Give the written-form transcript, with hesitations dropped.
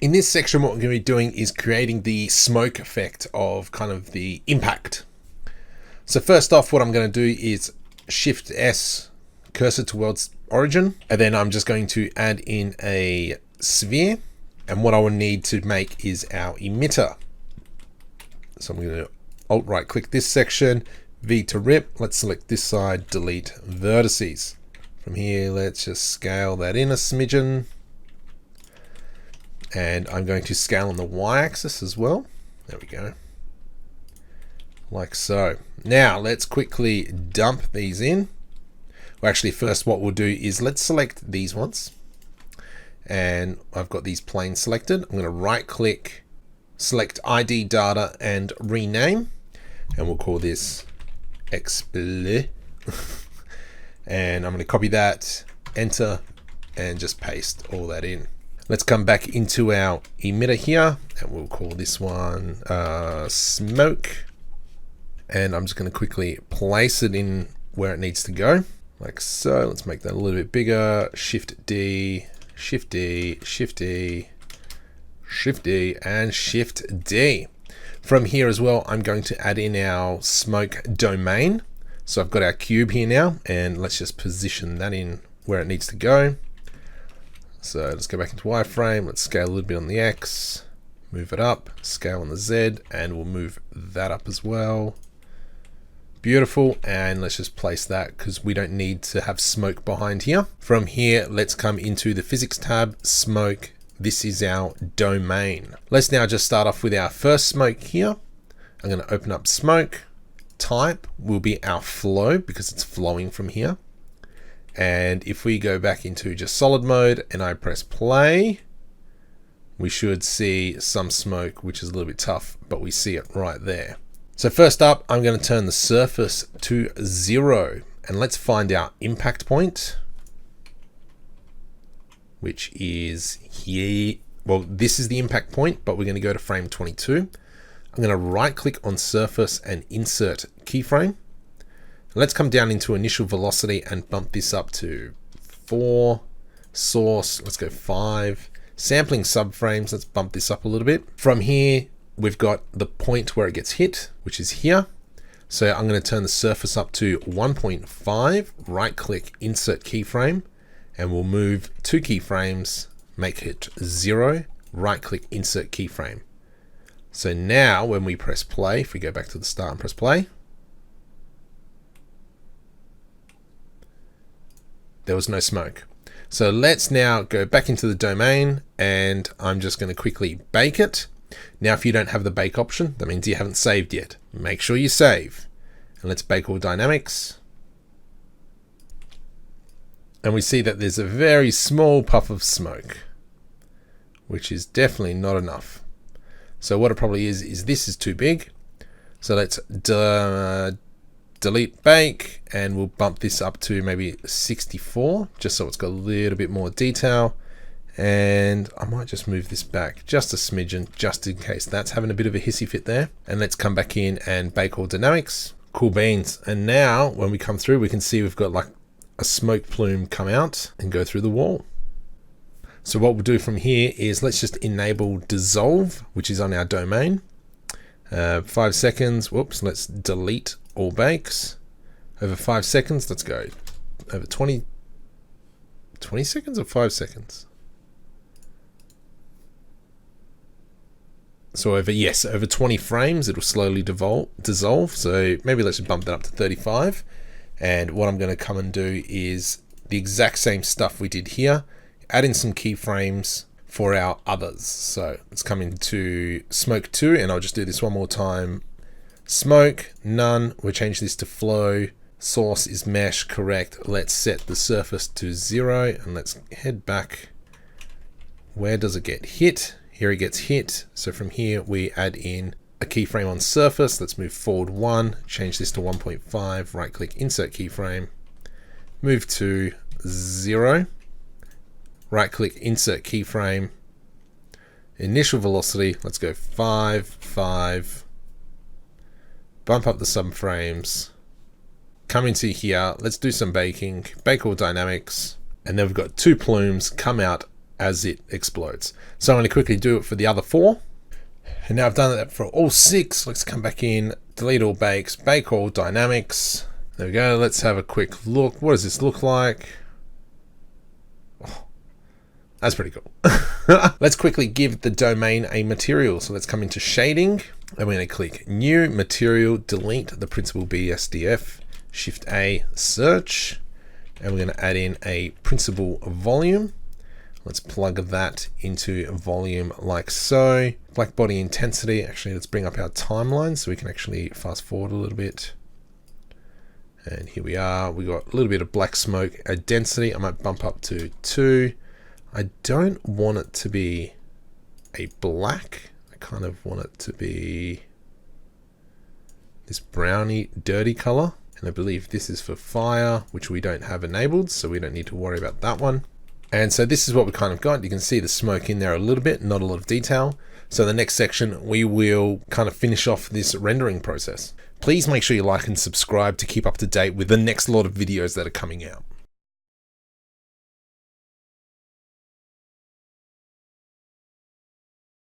In this section, what we're going to be doing is creating the smoke effect of kind of the impact. So first off, what I'm going to do is Shift S, cursor towards origin, and then I'm just going to add in a sphere. And what I will need to make is our emitter. So I'm going to Alt right click this section, V to rip. Let's select this side, delete vertices. From here, let's just scale that in a smidgen. And I'm going to scale on the y-axis as well. There we go. Like so. Now let's quickly dump these in. Well, actually, first what we'll do is let's select these ones. And I've got these planes selected. I'm going to right click, select ID data and rename. And we'll call this Expli. And I'm going to copy that, enter, and just paste all that in. Let's come back into our emitter here, and we'll call this one smoke. And I'm just going to quickly place it in where it needs to go, like so. Let's make that a little bit bigger. Shift D, Shift D, Shift D, Shift D, and Shift D. From here as well, I'm going to add in our smoke domain. So I've got our cube here now, and let's just position that in where it needs to go. So let's go back into wireframe. Let's scale a little bit on the X, move it up, scale on the Z, and we'll move that up as well. Beautiful. And let's just place that because we don't need to have smoke behind here. From here, let's come into the physics tab, smoke. This is our domain. Let's now just start off with our first smoke here. I'm going to open up smoke. Type will be our flow because it's flowing from here. And if we go back into just solid mode and I press play, we should see some smoke, which is a little bit tough, but we see it right there. So first up, I'm going to turn the surface to 0 and let's find our impact point, which is here. Well, this is the impact point, but we're going to go to frame 22. I'm going to right click on surface and insert keyframe. Let's come down into initial velocity and bump this up to 4. Source, let's go 5. Sampling subframes, let's bump this up a little bit. From here, we've got the point where it gets hit, which is here. So I'm going to turn the surface up to 1.5, right click, insert keyframe, and we'll move 2 keyframes, make it 0, right click, insert keyframe. So now when we press play, if we go back to the start and press play, there was no smoke. So let's now go back into the domain and I'm just going to quickly bake it. Now, if you don't have the bake option, that means you haven't saved yet. Make sure you save. And let's bake all dynamics. And we see that there's a very small puff of smoke, which is definitely not enough. So what it probably is this is too big. So let's delete bake and we'll bump this up to maybe 64 just so it's got a little bit more detail. And I might just move this back just a smidgen just in case that's having a bit of a hissy fit there. And let's come back in and bake all dynamics. Cool beans. And now when we come through, we can see we've got like a smoke plume come out and go through the wall. So what we'll do from here is let's just enable dissolve, which is on our domain. 5 seconds. Whoops. Let's delete all bakes. Over 5 seconds. Let's go over 20 seconds or 5 seconds. So over 20 frames, it'll slowly dissolve. So maybe let's just bump that up to 35. And what I'm going to come and do is the exact same stuff we did here. Add in some keyframes for our others. So let's come into smoke 2 and I'll just do this one more time. Smoke, none. We'll change this to flow. Source is mesh, correct. Let's set the surface to 0 and let's head back. Where does it get hit? Here it gets hit. So from here we add in a keyframe on surface. Let's move forward 1, change this to 1.5, right click, insert keyframe, move to 0, right click, insert keyframe, initial velocity, let's go 5, 5, bump up the subframes, come into here, let's do some baking, bake all dynamics, and then we've got 2 plumes come out as it explodes. So I'm going to quickly do it for the other 4. And now I've done that for all 6. Let's come back in, delete all bakes, bake all dynamics. There we go. Let's have a quick look. What does this look like? Oh, that's pretty cool. Let's quickly give the domain a material. So let's come into shading, and we're going to click new material, delete the principal BSDF, Shift A, search, and we're going to add in a principal volume. Let's plug that into volume like so. Black body intensity. Actually, let's bring up our timeline so we can actually fast forward a little bit. And here we are. We got a little bit of black smoke. A density, I might bump up to 2. I don't want it to be a black. I kind of want it to be this browny, dirty color. And I believe this is for fire, which we don't have enabled, so we don't need to worry about that one. And so this is what we kind of got. You can see the smoke in there a little bit, not a lot of detail. So the next section, we will kind of finish off this rendering process. Please make sure you like and subscribe to keep up to date with the next lot of videos that are coming out.